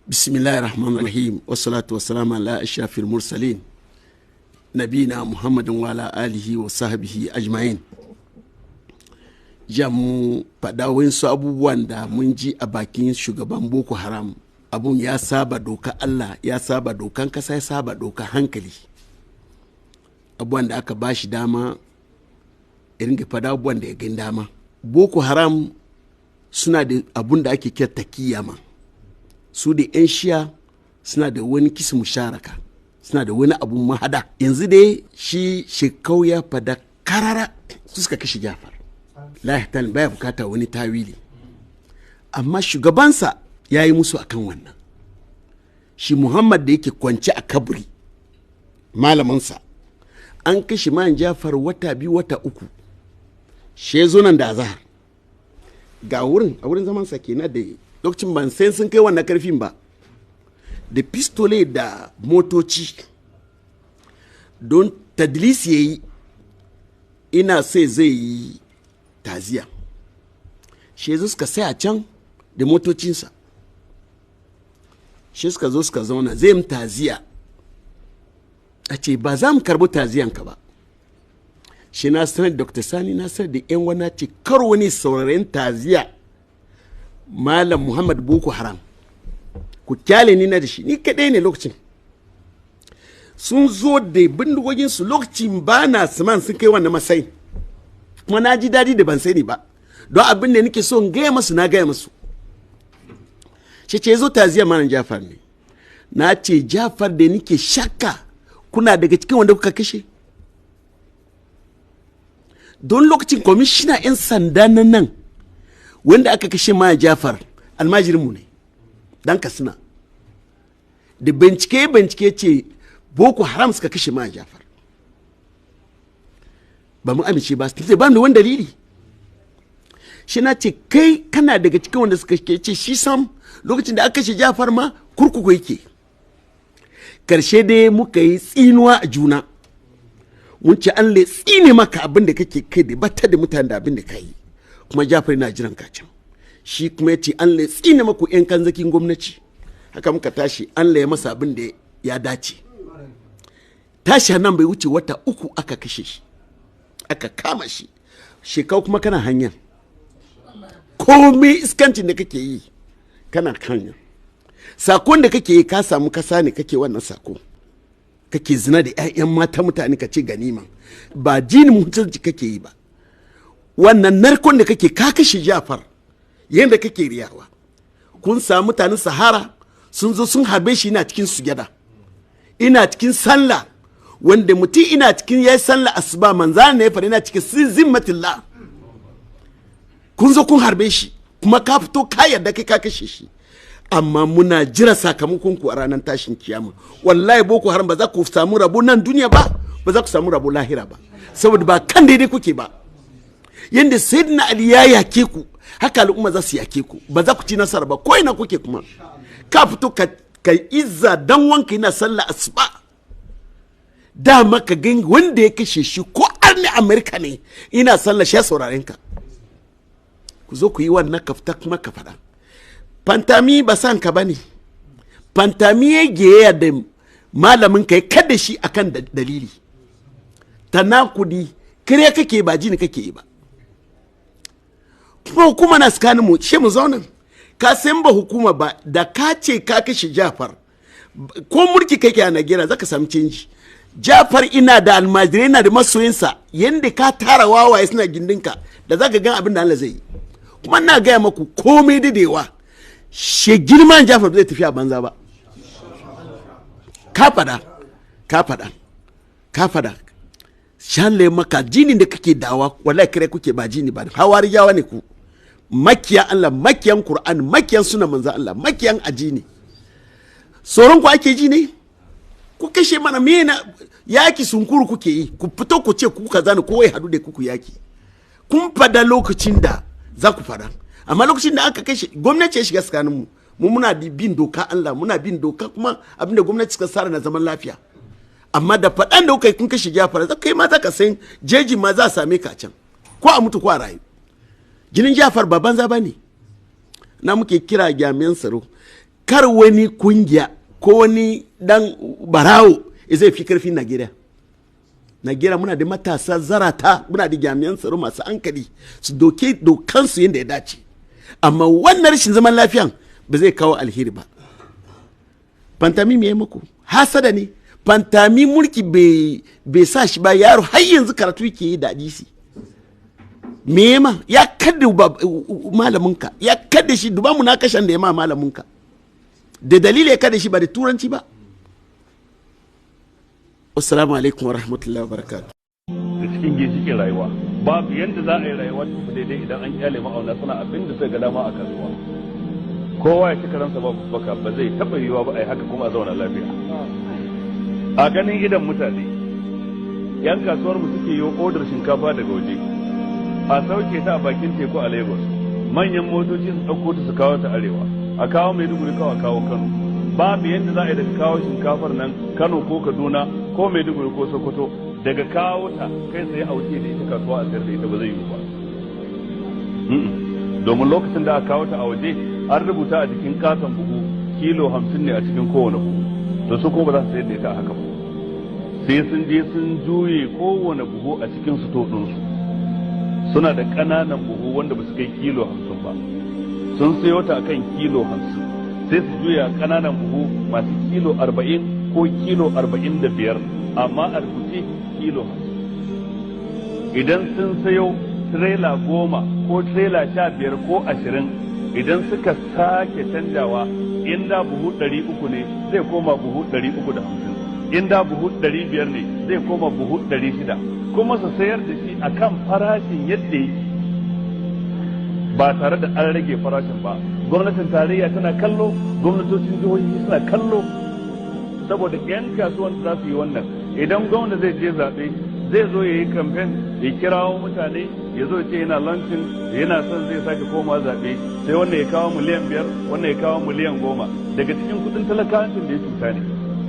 Bismillahir Rahmanir Rahim. Wassalatu wassalamu ala ashrafil mursalin. Nabina Muhammadin wa ala alihi wa sahbihi ajma'in. Jamu fada wasu abubuwan da mun ji a bakin shugaban Boko Haram. Abun ya saba doka Allah, ya saba dokan kasa, ya saba doka hankali. Abubuwan da aka bashi dama irin ga fada abubuwan da ya gani dama. Boko Haram suna da abun da ake kira takiyama. Su da 'yan shiya suna da wani kisa musharaka, suna da wani abun mahada. Yanzu dai shi shekau ya fada karara su suka kashe Jafar. Lahitan baya bukata wani tawili. Amma shugabansa ya yi musu akan wannan. Shi Muhammad da yake kwance a kaburi, malamansa, an kashe man Jafar wata 2 wata 3. She zo nan da azahar. Ga wurin, a wurin zamansa kenan da lokacin ban sai sun kai wannan karfin ba, da pistole da motoci don tadlis ya yi, ina sai zai yi taziya. Shi zo suka sai a can da motocinsa, shi suka zo suka zauna zai yi taziya. A ce ba za mu karbi taziyanka ba. Shi na sanar da Dr. Sani, na sanar da 'yan wana ce kar wani sauraren taziya Malam Muhammad Boko Haram, ku kyale ni na da shi, ni kadai ne lokacin. Sun zo da bindigoginsu lokacin ba na saman sun kai wannan masai, kuma na ji daɗi da ban sani ba, don abin da nake so in gaya masu na gaya masu. Shi ce zo taziya Malam Jafar ne, na ce Jafar da nake shakka kuna daga cikin wanda kuka kashe. Don lokacin kwamishina 'yan sanda na nan wanda aka kashe ma Jafar almajirinmu ne, dan Katsina. Da bincike ce Boko Haram suka kashe ma Jafar. Ba mu amince ba, sai ba mu da wani dalili. Shi na ce kai kana daga cikin wanda suka ce shi sam lokacin da aka kashe Jafar ma kurkuku yake. Karshe dai muka yi tsinuwa a juna. Mun ce an le tsine maka abin da kake kai da batta da mutane da abin da ka yi. Kuma Jafar na jiran kacin. Shi kuma ya ce an le tsine maku 'yan kanzakin gwamnati. Haka muka tashi an le masa abin da ya dace. Tashi nan bai wuce wata 3 aka kashe shi. Aka kama shi. Shekau kuma kana hanya. Komai iskancin da kake yi kana hanya. Sakon da kake yi ka samu kasa ne kake wannan sako. Kake zina da 'ya'yan mata mutane ka ce ganima. Ba jini mutunci kake yi ba. Wannan narkon da kake ka kashe Jafar yadda kake riyawa. Kun samu mutanen Sahara sun zo sun harbe shi ina cikin sujada, ina cikin sallah, wanda mutum ina cikin yayi sallah asuba manzana ne ya fara ina cikin zimmatillah. Kun zo kun harbe shi kuma ka fito ka yarda kai ka kashe shi. Amma muna jira sakamakon ku a ranar tashin kiyama. Wallahi Boko Haram ba za ku samu rabo nan duniya ba, ba za ku samu rabo lahira ba, saboda ba kan daidai kuke ba. Yanda Sayyidina Ali ya yake ku, haka al'umma za su yake ku, ba za ku ci nasara ba, ko ina kuke kuma. Ka fito ka izza dan wanka yana sallah asuba, dama ka gani wanda ya kashe shi ko arni Amerika ne ina sallah shi sauraren ka. Ku zo ku yi wannan kafta kuma ka faɗa. Fantami ba san ka bane. Fantami ya geya da malamin ka ya kada shi akan dalili. Tanakudi kare kake ba jini kake yi ba. Kuma hukuma na tsakanin mu shi mu zauna. Ka san ba hukuma ba da ka ce ka kashe Jafar. Ko mulki kake a Najeriya zaka samu canji. Jafar ina da almajirai, ina da masoyinsa, yanda ka tara wawaye suna gindinka da zaka gan abin da Allah zai yi. Kuma ina gaya maku komai dadewa. She girman Jafar zai tafi a banza ba. Ka fada. Shanle maka jinin da kake dawa wallahi kare kuke ba jini ba. Hawariyawa ne ku. Makiyan Allah, makiyan Qur'an, makiyan sunan manzo Allah, makiyan ajini. Soron ku ake ji ne? Ku kashe mana mena yaki sunkuru kuke yi. Ku fito ku ce ku kaza ne kowai hadu da kuku yaki. Kun fada lokacin da za ku fada. Amma lokacin da aka kashe gwamnati ya shiga tsakaninmu, mu muna bin doka Allah, muna bin doka kuma abinda gwamnati suka tsara na zaman lafiya. Amma da faɗan da kuka kun kashe Jafar, za kai ma za ka san jeji ma za a same ka can, ko a mutu ko a rayu. Jinin Jafar ba banza ba ne. Na muke kira jami'an tsaro, kar wani kungiya ko wani dan barawo zai fi karfin Najeriya muna da matasa zarata, muna da jami'an tsaro masu hankali su doke dokansu yadda ya dace, amma wannan rashin zaman lafiyan ba zai kawo alheri ba. Fantami me muku hasada ne, fantami mulki bai sa shi ba, yaro har yanzu karatu yake yi da hadisi. Me ma ya kadda malaminka, ya kadda shi, duba munakashan da ya ma malaminka, da dalili ya kadda shi ba da turanci ba. Assalamu alaikum wa rahmatullahi wa barakatuh. Da cikin ginshiƙin rayuwa babu yadda za a yi rayuwa ta daidai idan an kyale ma'auna suna abin da sai ga dama a kasuwa. Kowa ya ci karansa babu baka, ba zai taɓa yiwuwa ba a yi haka kuma a zauna lafiya. A ganin idan mutane yan kasuwar mu suke yi odar shinkafa daga waje a sauke ta a bakin teku a Lagos, manyan motoci su ɗauko ta su kawo ta arewa, a kawo Maiduguri, a kawo Kano. Babu yadda za a yi daga kawo shinkafar nan Kano ko Kaduna ko Maiduguri ko Sokoto, daga kawo ta kai sai a wuce da ita kasuwa a sayar da ita, ba zai yi ba. Domin lokacin da aka kawo ta a waje an rubuta a jikin katon buhu kilo 50 ne a cikin kowane buhu, to su ko ba za su sayar da ita a haka ba, sai sun je sun juye kowane buhu a cikin su ɗinsu. Suna da ƙananan buhu wanda ba su kai kilo 50 ba, sun sayo ta akan kilo 50, sai su juya ƙananan buhu masu kilo 40 ko kilo 45, amma a rubuce kilo 50. Idan sun sayo tirela 10 ko tirela 15 ko 20, idan suka sake canjawa, inda buhu 300 ne zai koma buhu 350, inda buhu 500 ne zai koma buhu 600, kuma su sayar da shi akan farashin yadda yake ba tare da an rage farashin ba. Gwamnatin tarayya tana kallo, gwamnatocin jihohi suna kallo, saboda 'yan kasuwan za su yi wannan. Idan gwamna zai je zaɓe zai zo ya yi kamfen, ya kirawo mutane, ya zo ce yana lancin, yana son zai sake koma zaɓe, sai wannan ya kawo miliyan 5, wannan ya kawo miliyan 10 daga cikin kuɗin talakawancin da ya cuta ne.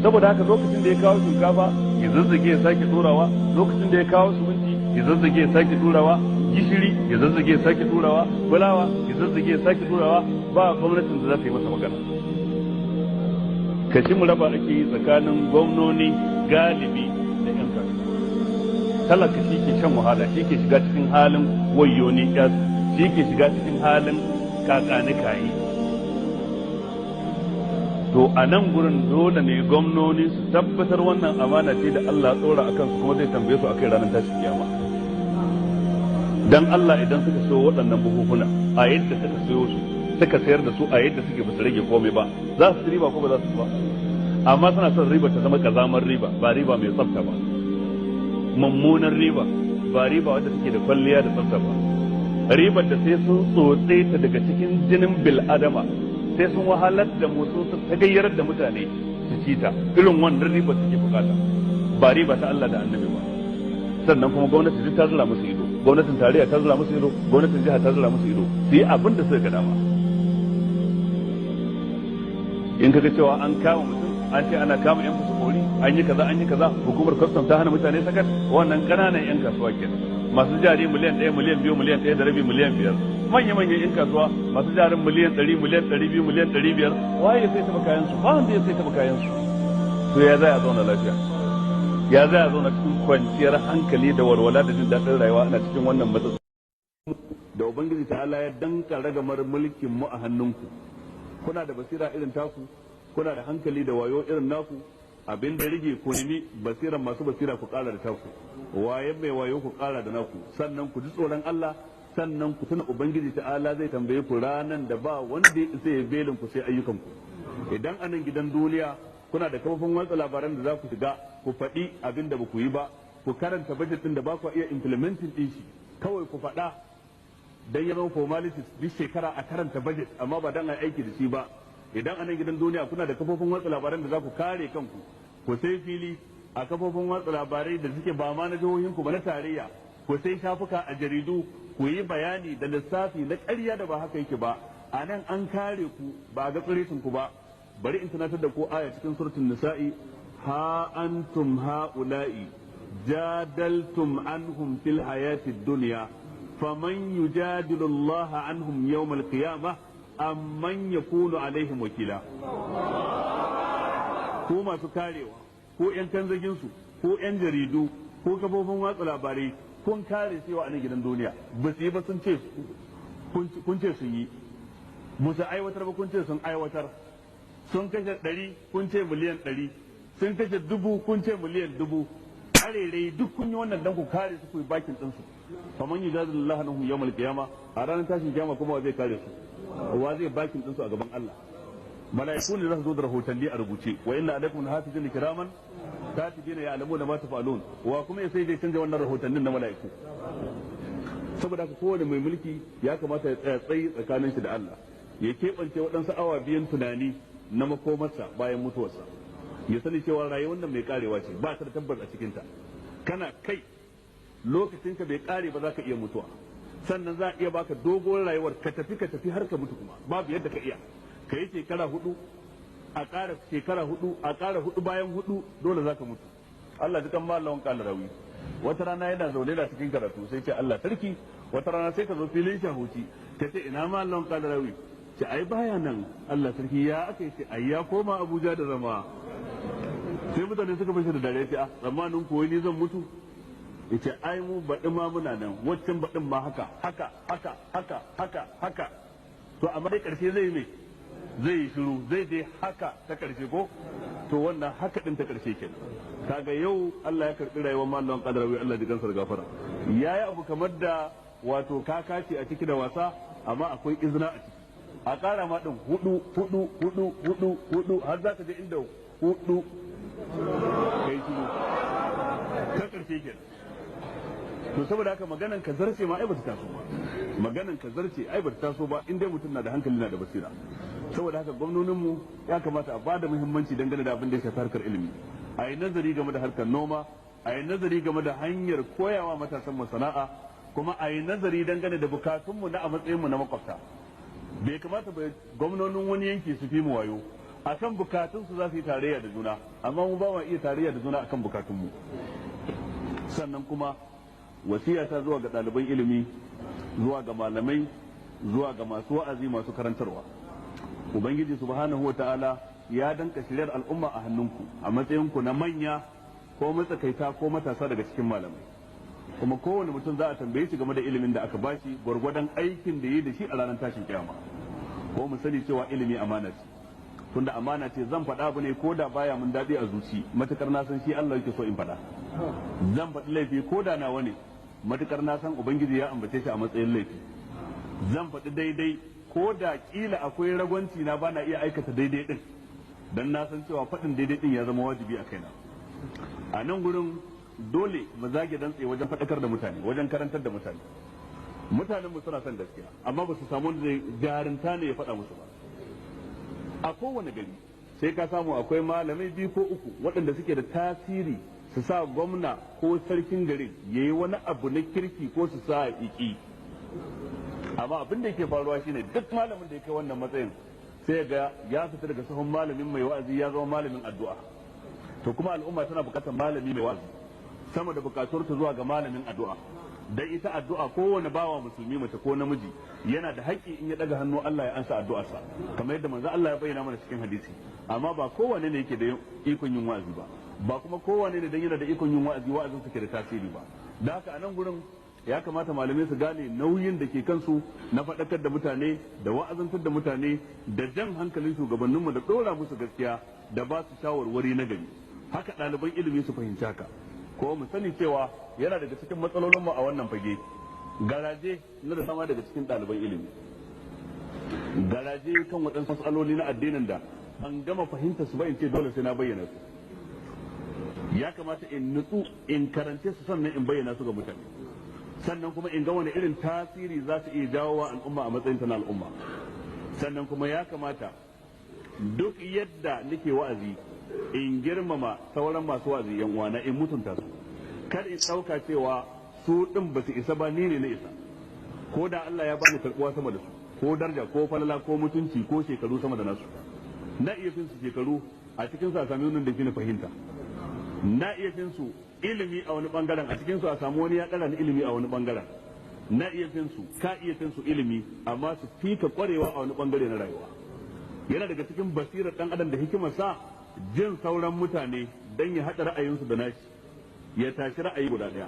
Saboda haka lokacin da ya kawo shinkafa ya zazzage ya sake ɗorawa, lokacin da ya kawo siminti ya zazzage ya sake ɗorawa, gishiri ya zazzage ya sake ɗorawa, fulawa ya zazzage ya sake ɗorawa, ba gwamnatin da za ta yi masa magana. Kashi mu raba ake yi tsakanin gwamnoni galibi da 'yan kasuwa. Talaka shi ke shan wahala, shi ke shiga cikin halin wayoni yas, shi ke shiga cikin halin kakanikayi. To a nan gurin dole ne gwamnoni su tabbatar wannan amana ce da Allah tsora a kansu, kuma zai tambaye su akai ranar tashin kiyama. Dan Allah idan suka sayo waɗannan buhuhuna a yadda suka sayo su, suka sayar da su a yadda suke, ba su rage komai ba, za su riba ko ba za su ba? Amma suna son riba ta zama kazamar riba, ba riba mai tsafta ba, mummunan riba, ba riba wadda take da kwalliya da tsafta ba, ribar da sai sun tsotse ta daga cikin jinin bil'adama, sai sun wahalar da mu, sun tagayyarar da mutane su ci ta. Irin wannan riba suke bukata, ba riba ta Allah da annabi ba. Sannan kuma gwamnati duk ta zura musu ido, gwamnatin tarayya ta zura musu ido, gwamnatin jiha ta zura musu ido, su yi abin da suka ga dama. In kaga cewa an kama mutum, an ce ana kama yan fasakori, an yi kaza, hukumar kwastam ta hana mutane sakat, wannan ƙananan yan kasuwa kenan. Masu jari miliyan 1, miliyan 2, miliyan 1 da rabi, miliyan 5. Manya-manyan yan kasuwa masu jarin miliyan 100, miliyan 200, miliyan 500, waye sai taɓa kayan su? Ba wanda ya sai taɓa kayan su. To ya zai a zauna lafiya? Ya zai a zauna cikin kwanciyar hankali da walwala da jin daɗin rayuwa ana cikin wannan matsatsi da Ubangiji ta Allah ya danka ragamar mulkin mu a hannunku. Kuna da basira irin taku, kuna da hankali da wayo irin naku, abin da rige ku nemi basiran masu basira ku ƙara da taku, wayan mai wayo ku ƙara da naku, sannan ku ji tsoron Allah, sannan ku tuna Ubangiji ta'ala zai tambaye ku ranan da ba wanda ya isa ya belin ku sai ayyukan ku. Idan anan gidan duniya kuna da kafofin watsa labaran da za ku shiga ku faɗi abin da ba ku yi ba, ku karanta budget din da ba ku iya implementing din shi, kawai ku faɗa dan ya zama formalities duk shekara a karanta budget amma ba dan a aiki da shi ba. Idan anan gidan duniya kuna da kafofin watsa labaran da za ku kare kanku, ku sai fili a kafofin watsa labarai da suke ba ma na jihohin ku ba na tarayya, ku sai shafuka a jaridu, ku yi bayani da lissafi na ƙarya da ba haka yake ba. A nan an kare ku ba ga tsiretin ku ba. Bari in tunatar da ku aya cikin suratul nisa'i, ha antum haula'i jadaltum anhum fil hayatid dunya faman yujadilu Allah anhum yawm al-qiyamah amman yakunu alaihim wakila. Ko masu karewa, ko yan kanzagin su, ko yan jaridu, ko kafofin watsa labarai, kun kare su a nan gidan duniya, ba su yi ba sun ce kun ce sun yi, ba su aiwatar ba kun ce sun aiwatar, sun kashe 100 kun ce miliyan 100, sun kashe 1000 kun ce miliyan 1000, karerai duk kun yi wannan dan ku kare su ku yi bakin ɗinsu. faman yujadillahu anhum yawmal qiyama, a ranar tashin kiyama kuma wa zai kare su, wa zai bakin ɗinsu a gaban Allah. mala'iku ne za su zo da rahotanni a rubuce, wa inna alaikum hafizin kiraman katibina ya'lamuna ma taf'alun, wa kuma sai zai canja wannan rahotannin na mala'iku. saboda haka kowane mai mulki ya kamata ya tsaya tsayi tsakanin shi da Allah, ya keɓance waɗansu awa biyan tunani na makomarsa bayan mutuwarsa, ya sani cewa rayuwar nan mai karewa ce, ba ta da tabbas a cikinta. kana kai lokacinka bai kare ba za ka iya mutuwa, sannan za a iya baka dogon rayuwar ka tafi har ka mutu kuma babu yadda ka iya. ka yi shekara 4 a ƙara shekara 4 a ƙara 4 bayan 4 dole za ka mutu. Allah ji kan mallawan kalarawi wata rana yana zaune da cikin karatu sai ce Allah sarki, wata rana sai ka zo filin shahuci ka ce ina mallawan kalarawi, ce ai baya nan. Allah sarki ya aka yi, ce ai ya koma Abuja da zama. sai mutane suka fashe da dare, ce a tsammanin koyi ni zan mutu, yace ai mu baɗi ma muna nan, waccan baɗin ma haka to amma dai ƙarshe zai mai zai yi shiru, zai dai haka ta ƙarshe ko to wannan haka ɗin ta ƙarshe kenan. kaga yau Allah ya karɓi rayuwar mallam Qadarawi, Allah ji kansa da gafara. yayi abu kamar da wato kakaci a ciki da wasa, amma akwai izina a ciki. a ƙara ma ɗin 4 har za ka je inda 4 kai shiru ta ƙarshe kenan. to saboda haka maganan ka zarce ma ai ba ta taso ba, maganan ka zarce ai ba ta taso ba in dai mutum na da hankali na da basira. saboda haka gwamnoninmu ya kamata a bada muhimmanci dangane da abin da ya shafi harkar ilimi, a yi nazari game da harkar noma, a yi nazari game da hanyar koyawa matasan mu sana'a, kuma a yi nazari dangane da bukatunmu na a matsayinmu na makwabta. bai kamata ba gwamnonin wani yanki su fi mu wayo akan bukatunsu za su yi tarayya da juna, amma mu ba ma iya tarayya da juna akan bukatunmu. sannan kuma wasiya ta zuwa ga ɗaliban ilimi, zuwa ga malamai, zuwa ga masu wa'azi, masu karantarwa. ubangiji subhanahu wa ta'ala ya danka shiryar al'umma a hannunku a matsayinku na manya ko matsakaita ko matasa daga cikin malamai, kuma kowane mutum za a tambaye shi game da ilimin da aka bashi gwargwadon aikin da yi da shi a ranar tashin kiyama. ko mu sani cewa ilimi amana ce, tunda amana ce zan faɗa abu ne ko da baya mun daɗi a zuci, matukar na san shi Allah yake so in faɗa. zan faɗi laifi ko da nawa ne, matukar na san ubangiji ya ambace shi a matsayin laifi. zan faɗi daidai ko da kila akwai ragwanci na bana iya aikata daidai din, dan na san cewa faɗin daidai din ya zama wajibi a kaina. a nan gurin dole mu zage dantse wajen faɗakar da mutane, wajen karantar da mutane. mutanen mu suna son gaskiya, amma ba su samu wanda zai jarinta ne ya faɗa musu ba. a kowane gari sai ka samu akwai malamai 2 ko 3 waɗanda suke da tasiri su sa gwamna ko sarkin garin yayi wani abu na kirki ko su sa iki. amma abin da yake faruwa shine duk malamin da ya kai wannan matsayin sai ga ya fita daga sahun malamin mai wa'azi ya zama malamin addu'a. to kuma al'umma tana bukatar malami mai wa'azi sama da bukatuwar ta zuwa ga malamin addu'a. dan ita addu'a kowane bawa musulmi mace ko namiji yana da haƙƙi in ya daga hannu Allah ya ansa addu'arsa, kamar yadda manzo Allah ya bayyana mana cikin hadisi. amma ba kowane ne yake da ikon yin wa'azi ba kuma kowane ne dan yana da ikon yin wa'azi wa'azin sa ke da tasiri ba. da haka a nan gurin ya kamata malamai su gane nauyin da ke kansu na faɗakar da mutane da wa'azantar da mutane da jan hankalin shugabanninmu da ɗora musu gaskiya da ba su shawarwari na gari. haka ɗaliban ilimi su fahimci haka. ko mu sani cewa yana daga cikin matsalolinmu a wannan fage garaje na da sama daga cikin ɗaliban ilimi, garaje kan waɗansu matsaloli na addinin da an gama fahimta su ba in ce dole sai na bayyana su. ya kamata in nutsu in karance su sannan in bayyana su ga mutane, sannan kuma in ga wani irin tasiri za su iya jawo wa al'umma a matsayin ta na al'umma. sannan kuma ya kamata duk yadda nake wa'azi in girmama sauran masu wa'azi yan uwana, in mutunta su, kar in ɗauka cewa su ɗin ba su isa ba, ni ne na isa. ko da Allah ya bani karɓuwa sama da su, ko daraja ko falala ko mutunci ko shekaru sama da nasu, na iya fin su shekaru a cikin su a sami wani da fi fahimta, na iya fin su ilimi a wani bangaren, a cikin su a samu wani ya ɗara ni ilimi a wani bangaren, na iya fin su ka iya fin su ilimi amma su fi ka kwarewa a wani bangare na rayuwa. Yana daga cikin basirar dan adam da hikimarsa jin sauran mutane dan ya haɗa ra'ayinsu da nashi ya tashi ra'ayi guda ɗaya.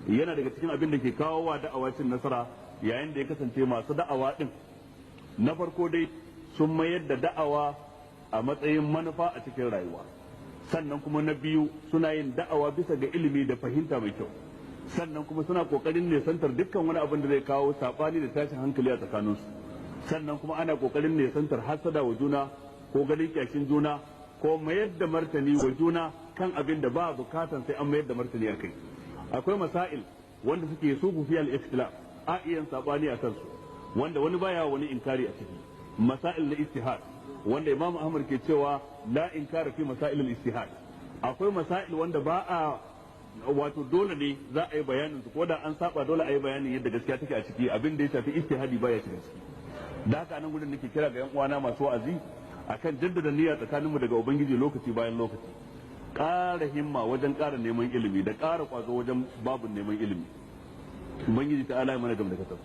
Yana daga cikin abin da ke kawo wa da'awa cin nasara yayin da ya kasance masu da'awa din na farko dai sun mayar da da'awa a matsayin manufa a cikin rayuwa, sannan kuma na biyu suna yin da'awa bisa ga ilimi da fahimta mai kyau, sannan kuma suna kokarin nesantar dukkan wani abin da zai kawo sabani da tashin hankali a tsakaninsu, sannan kuma ana kokarin nesantar hasada wa juna ko ganin kyashin juna ko mayar da martani wa juna kan abin da ba bukatan sai an mayar da martani a kai. Akwai masail wanda suke sufu fi al-ikhtilaf a iyan sabani a kansu wanda wani baya wani inkari a ciki, masail na ijtihad wanda Imam Ahmad ke cewa la inkara fi masail al-ijtihad. Akwai masail wanda ba a wato dole ne za a yi bayanin su ko da an saba dole a yi bayanin yadda gaskiya take a ciki, abin da ya shafi ijtihadi baya shiga ciki. Da haka nan gudun nake kira ga yan uwana masu wa'azi akan jaddada niyya tsakaninmu daga ubangiji lokaci bayan lokaci, ƙara himma wajen ƙara neman ilimi da ƙara ƙwazo wajen babun neman ilimi. Ubangiji ta ala mana gam da kasar.